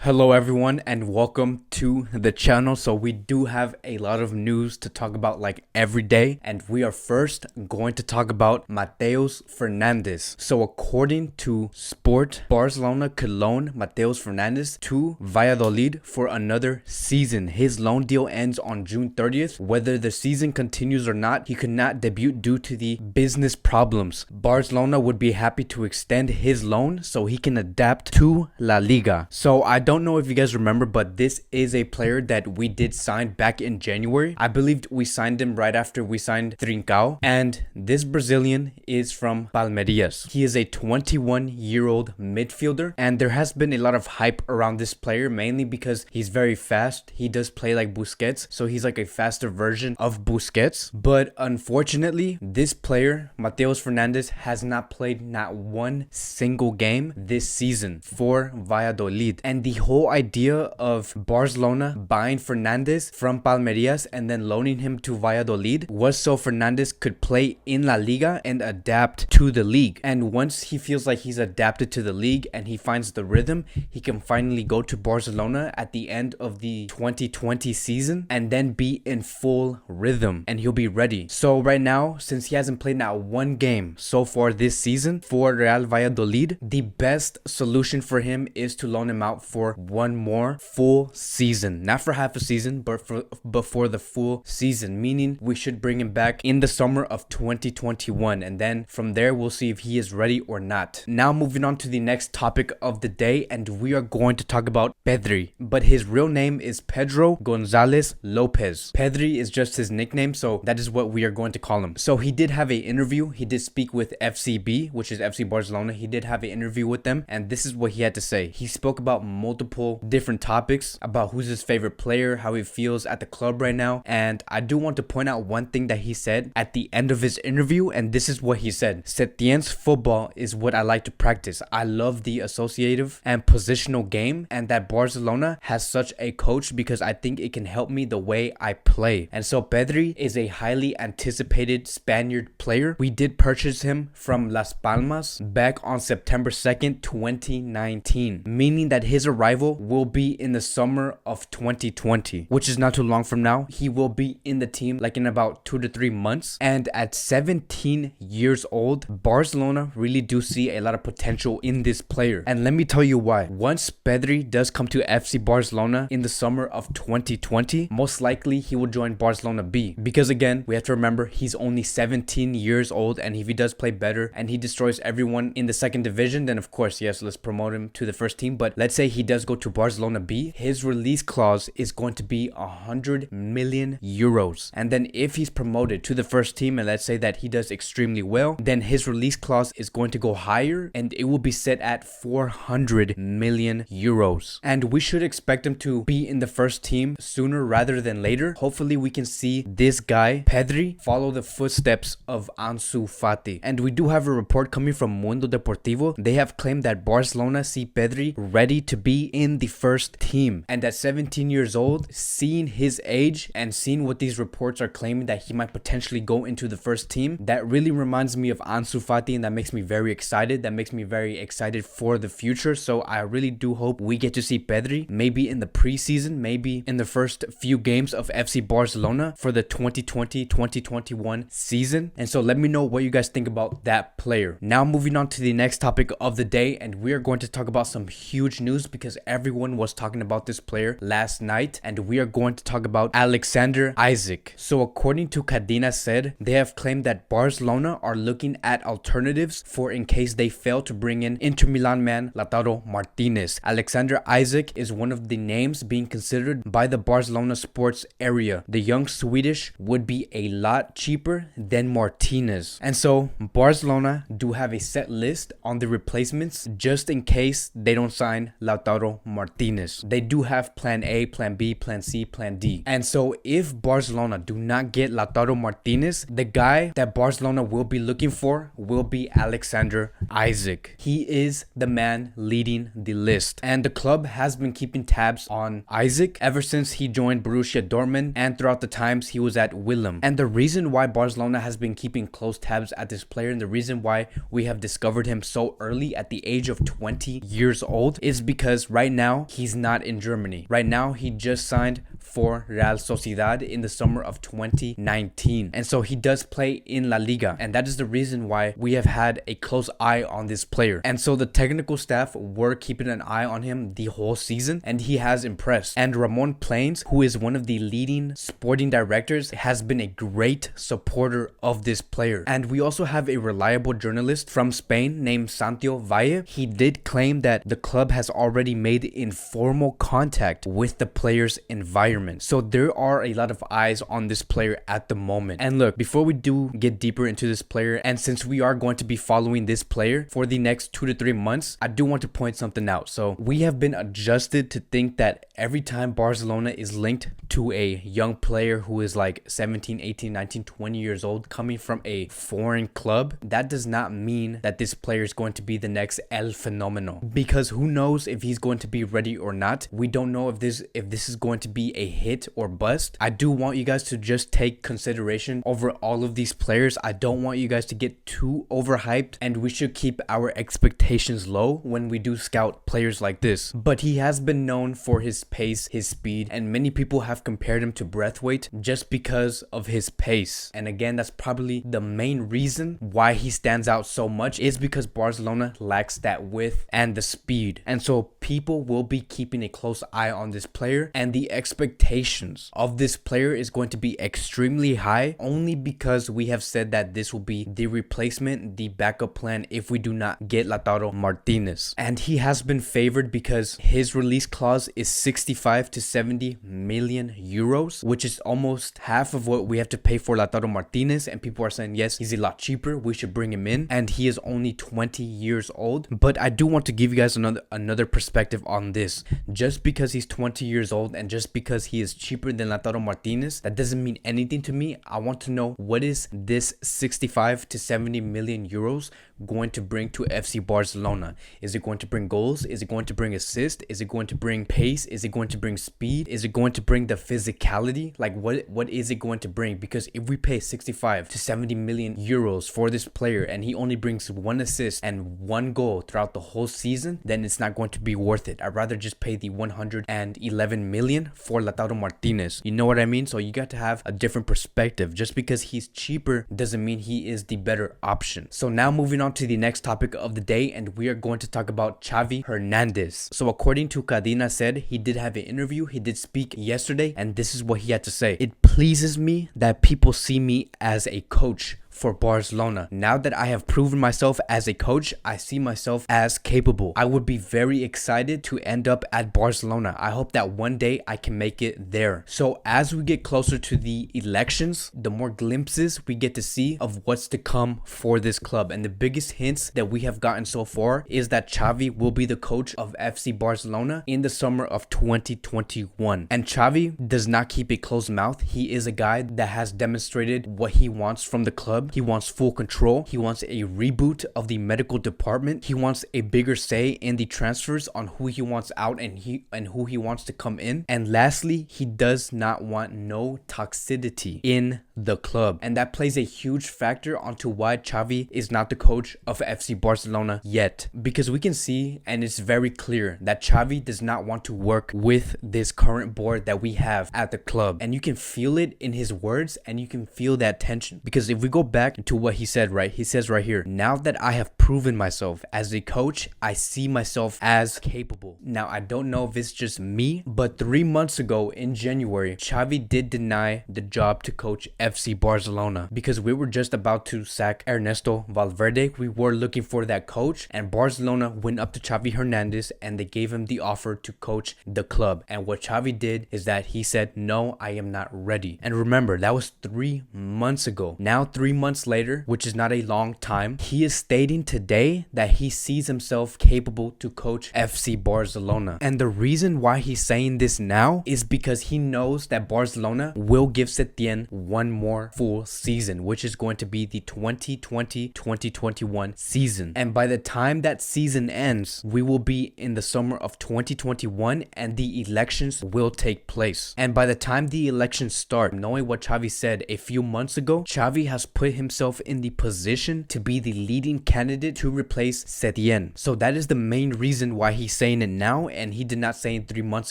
Hello everyone and welcome to the channel. So we do have a lot of news to talk about like every day, and we are first going to talk about Mateus Fernandez. So according to Sport, Barcelona could loan Mateus Fernandez to Valladolid for another season. His loan deal ends on June 30th. Whether the season continues or not, he could not debut due to the business problems. Barcelona would be happy to extend his loan so he can adapt to La Liga. So I don't know if you guys remember, but this is a player that we did sign back in January. I believed we signed him right after we signed Trincao, and this Brazilian is from Palmeiras. He is a 21-year-old midfielder, and there has been a lot of hype around this player, mainly because he's very fast. He does play like Busquets, so he's like a faster version of Busquets. But unfortunately, this player, Mateus Fernandez, has not played not one single game this season for Valladolid. And the whole idea of Barcelona buying Fernandez from Palmeiras and then loaning him to Valladolid was so Fernandez could play in La Liga and adapt to the league. And once he feels like he's adapted to the league and he finds the rhythm, he can finally go to Barcelona at the end of the 2020 season and then be in full rhythm and he'll be ready. So right now, since he hasn't played not one game so far this season for Real Valladolid, the best solution for him is to loan him out for one more full season. Not for half a season, but for the full season, meaning we should bring him back in the summer of 2021, and then from there we'll see if he is ready or not. Now moving on to the next topic of the day, and we are going to talk about Pedri, but his real name is Pedro Gonzalez Lopez. Pedri is just his nickname, so that is what we are going to call him. So he did have an interview. He did speak with FCB, which is FC Barcelona. He did have an interview with them, and this is what he had to say. He spoke about multiple different topics about who's his favorite player, how he feels at the club right now. And I do want to point out one thing that he said at the end of his interview, and this is what he said. Setien's football is what I like to practice. I love the associative and positional game, and that Barcelona has such a coach because I think it can help me the way I play. And so Pedri is a highly anticipated Spaniard player. We did purchase him from Las Palmas back on September 2nd, 2019, meaning that his arrival will be in the summer of 2020, which is not too long from now. He will be in the team like in about 2 to 3 months. And at 17 years old, Barcelona really do see a lot of potential in this player. And let me tell you why. Once Pedri does come to FC Barcelona in the summer of 2020, most likely he will join Barcelona B, because again, we have to remember he's only 17 years old, and if he does play better and he destroys everyone in the second division, then of course, yes, let's promote him to the first team. But let's say he does go to Barcelona B, his release clause is going to be 100 million euros. And then if he's promoted to the first team, and let's say that he does extremely well, then his release clause is going to go higher and it will be set at 400 million euros. And we should expect him to be in the first team sooner rather than later. Hopefully we can see this guy, Pedri, follow the footsteps of Ansu Fati. And we do have a report coming from Mundo Deportivo. They have claimed that Barcelona see Pedri ready to be in the first team, and at 17 years old, seeing his age and seeing what these reports are claiming that he might potentially go into the first team, that really reminds me of Ansu Fati, and that makes me very excited. That makes me very excited for the future. So I really do hope we get to see Pedri maybe in the preseason, maybe in the first few games of FC Barcelona for the 2020-2021 season. And so let me know what you guys think about that player. Now moving on to the next topic of the day, and we are going to talk about some huge news because everyone was talking about this player last night, and we are going to talk about Alexander Isak. So according to Cadena said, they have claimed that Barcelona are looking at alternatives for in case they fail to bring in Inter Milan man Lautaro Martinez. Alexander Isak is one of the names being considered by the Barcelona sports area. The young Swedish would be a lot cheaper than Martinez. And so Barcelona do have a set list on the replacements just in case they don't sign Lautaro Martinez. They do have plan A, plan B, plan C, plan D. And so if Barcelona do not get Lautaro Martinez, the guy that Barcelona will be looking for will be Alexander Isak. He is the man leading the list. And the club has been keeping tabs on Isak ever since he joined Borussia Dortmund and throughout the times he was at Willem. And the reason why Barcelona has been keeping close tabs at this player, and the reason why we have discovered him so early at the age of 20 years old, is because because right now he's not in Germany. Right now he just signed for Real Sociedad in the summer of 2019. And so he does play in La Liga. And that is the reason why we have had a close eye on this player. And so the technical staff were keeping an eye on him the whole season, and he has impressed. And Ramon Planes, who is one of the leading sporting directors, has been a great supporter of this player. And we also have a reliable journalist from Spain named Santiago Valle. He did claim that the club has already made informal contact with the player's environment. So there are a lot of eyes on this player at the moment. And look, before we do get deeper into this player, and since we are going to be following this player for the next 2 to 3 months, I do want to point something out. So we have been adjusted to think that every time Barcelona is linked to a young player who is like 17, 18, 19, 20 years old coming from a foreign club, that does not mean that this player is going to be the next El Fenomeno, because who knows if he's going to be ready or not. We don't know if this is going to be a hit or bust. I do want you guys to just take consideration over all of these players. I don't want you guys to get too overhyped, and we should keep our expectations low when we do scout players like this. But he has been known for his pace, his speed, and many people have compared him to Braithwaite just because of his pace. And again, that's probably the main reason why he stands out so much, is because Barcelona lacks that width and the speed. And so people will be keeping a close eye on this player, and the expectations of this player is going to be extremely high, only because we have said that this will be the replacement, the backup plan if we do not get Lautaro Martinez. And he has been favored because his release clause is 65 to 70 million euros, which is almost half of what we have to pay for Lautaro Martinez. And people are saying, yes, he's a lot cheaper, we should bring him in, and he is only 20 years old. But I do want to give you guys another perspective on this. Just because he's 20 years old and just because he is cheaper than Lautaro Martinez, that doesn't mean anything to me. I want to know, what is this 65 to 70 million euros going to bring to FC Barcelona? Is it going to bring goals? Is it going to bring assists? Is it going to bring pace? Is it going to bring speed? Is it going to bring the physicality? Like what is it going to bring? Because if we pay 65 to 70 million euros for this player and he only brings 1 assist and 1 goal throughout the whole season, then it's not going to be worth it. I'd rather just pay the 111 million for Lautaro Martinez. You know what I mean? So you got to have a different perspective. Just because he's cheaper doesn't mean he is the better option. So now moving on to the next topic of the day, and we are going to talk about Xavi Hernandez. So according to Cadena said, he did have an interview, he did speak yesterday, and this is what he had to say. It pleases me that people see me as a coach for Barcelona. Now that I have proven myself as a coach, I see myself as capable. I would be very excited to end up at Barcelona. I hope that one day I can make it there. So as we get closer to the elections, the more glimpses we get to see of what's to come for this club. And the biggest hints that we have gotten so far is that Xavi will be the coach of FC Barcelona in the summer of 2021. And Xavi does not keep a closed mouth. He is a guy that has demonstrated what he wants from the club. He wants full control. He wants a reboot of the medical department. He wants a bigger say in the transfers on who he wants out and who he wants to come in. And lastly, he does not want no toxicity in the club. And that plays a huge factor onto why Xavi is not the coach of FC Barcelona yet. Because we can see, and it's very clear, that Xavi does not want to work with this current board that we have at the club. And you can feel it in his words, and you can feel that tension. Because if we go back to what he said, right? He says right here, now that I have proven myself as a coach, I see myself as capable. Now, I don't know if it's just me, but 3 months ago in January, Xavi did deny the job to coach FC Barcelona because we were just about to sack Ernesto Valverde. We were looking for that coach, and Barcelona went up to Xavi Hernandez and they gave him the offer to coach the club. And what Xavi did is that he said, no, I am not ready. And remember, that was 3 months ago. Now, 3 months later, which is not a long time, he is stating today that he sees himself capable to coach FC Barcelona. And the reason why he's saying this now is because he knows that Barcelona will give Setien one more full season, which is going to be the 2020-2021 season. And by the time that season ends, we will be in the summer of 2021 and the elections will take place. And by the time the elections start, knowing what Xavi said a few months ago, Xavi has put put himself in the position to be the leading candidate to replace Setien. So that is the main reason why he's saying it now, and he did not say it 3 months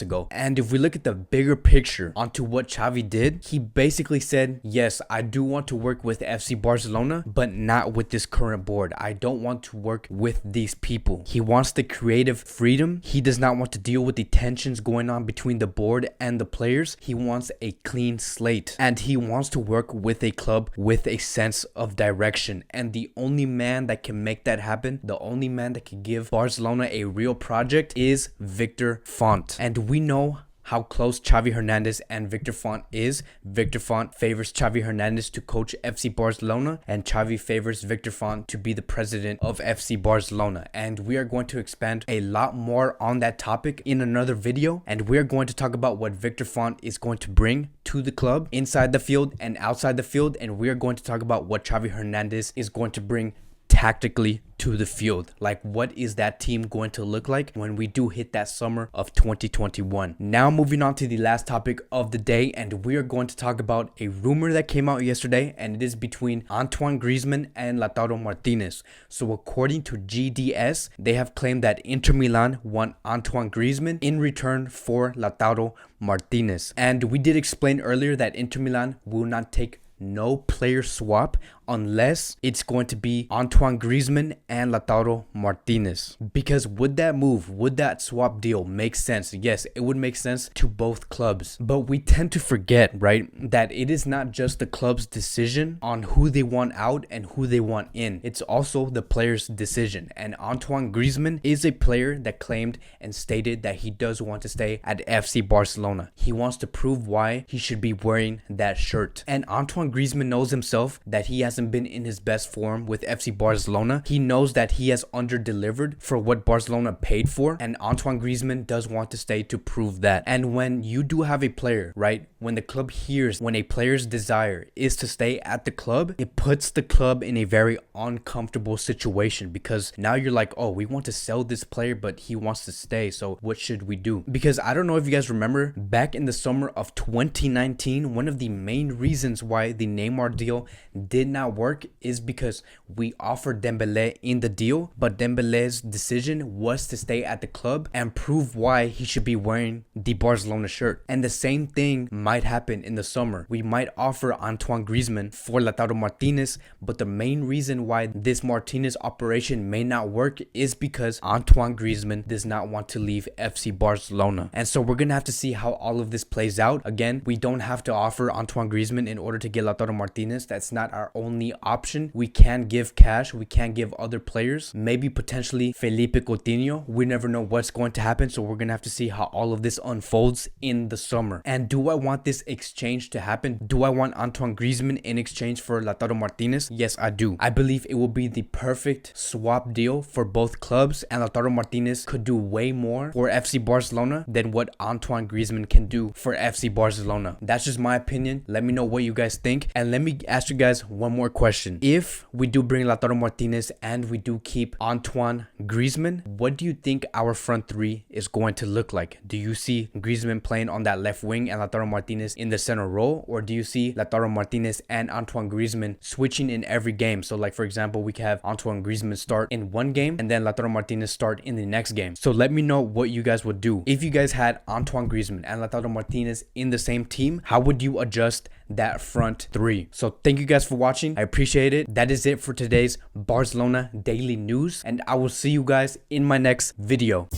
ago. And if we look at the bigger picture onto what Xavi did, he basically said, yes, I do want to work with FC Barcelona, but not with this current board. I don't want to work with these people. He wants the creative freedom. He does not want to deal with the tensions going on between the board and the players. He wants a clean slate, and he wants to work with a club with a sense of direction. And the only man that can make that happen, the only man that can give Barcelona a real project, is Victor Font. And we know how close Xavi Hernandez and Victor Font is. Victor Font favors Xavi Hernandez to coach FC Barcelona, and Xavi favors Victor Font to be the president of FC Barcelona. And we are going to expand a lot more on that topic in another video, and we are going to talk about what Victor Font is going to bring to the club inside the field and outside the field, and we are going to talk about what Xavi Hernandez is going to bring tactically to the field. Like, what is that team going to look like when we do hit that summer of 2021? Now moving on to the last topic of the day, and we are going to talk about a rumor that came out yesterday, and it is between Antoine Griezmann and Lautaro Martinez. So according to GDS, they have claimed that Inter Milan want Antoine Griezmann in return for Lautaro Martinez. And we did explain earlier that Inter Milan will not take no player swap unless it's going to be Antoine Griezmann and Lautaro Martinez. Because would that swap deal make sense? Yes, it would make sense to both clubs. But we tend to forget, right, that it is not just the club's decision on who they want out and who they want in. It's also the player's decision. And Antoine Griezmann is a player that claimed and stated that he does want to stay at FC Barcelona. He wants to prove why he should be wearing that shirt. And Antoine Griezmann knows himself that he hasn't been in his best form with FC Barcelona. He knows that he has under-delivered for what Barcelona paid for, and Antoine Griezmann does want to stay to prove that. And when you do have a player, right, when the club hears when a player's desire is to stay at the club, it puts the club in a very uncomfortable situation, because now you're like, oh, we want to sell this player, but he wants to stay, so what should we do? Because I don't know if you guys remember, back in the summer of 2019, one of the main reasons why the Neymar deal did not work is because we offered Dembele in the deal, but Dembele's decision was to stay at the club and prove why he should be wearing the Barcelona shirt. And the same thing might happen in the summer. We might offer Antoine Griezmann for Lautaro Martinez, but the main reason why this Martinez operation may not work is because Antoine Griezmann does not want to leave FC Barcelona. And so we're gonna have to see how all of this plays out. Again, we don't have to offer Antoine Griezmann in order to get Lautaro Martinez. That's not our only option. We can give cash, we can give other players, maybe potentially Felipe Coutinho. We never know what's going to happen, so we're gonna have to see how all of this unfolds in the summer. And do I want this exchange to happen? Do I want Antoine Griezmann in exchange for Lautaro Martinez? Yes, I do. I believe it will be the perfect swap deal for both clubs, and Lautaro Martinez could do way more for FC Barcelona than what Antoine Griezmann can do for FC Barcelona. That's just my opinion. Let me know what you guys think, and let me ask you guys one more question. If we do bring Lautaro Martinez and we do keep Antoine Griezmann, what do you think our front three is going to look like? Do you see Griezmann playing on that left wing and Lautaro Martinez in the center role, or do you see Lautaro Martinez and Antoine Griezmann switching in every game? So like, for example, we can have Antoine Griezmann start in one game and then Lautaro Martinez start in the next game. So let me know what you guys would do. If you guys had Antoine Griezmann and Lautaro Martinez in the same team, how would you adjust that front three? So thank you guys for watching. I appreciate it. That is it for today's Barcelona Daily News, and I will see you guys in my next video.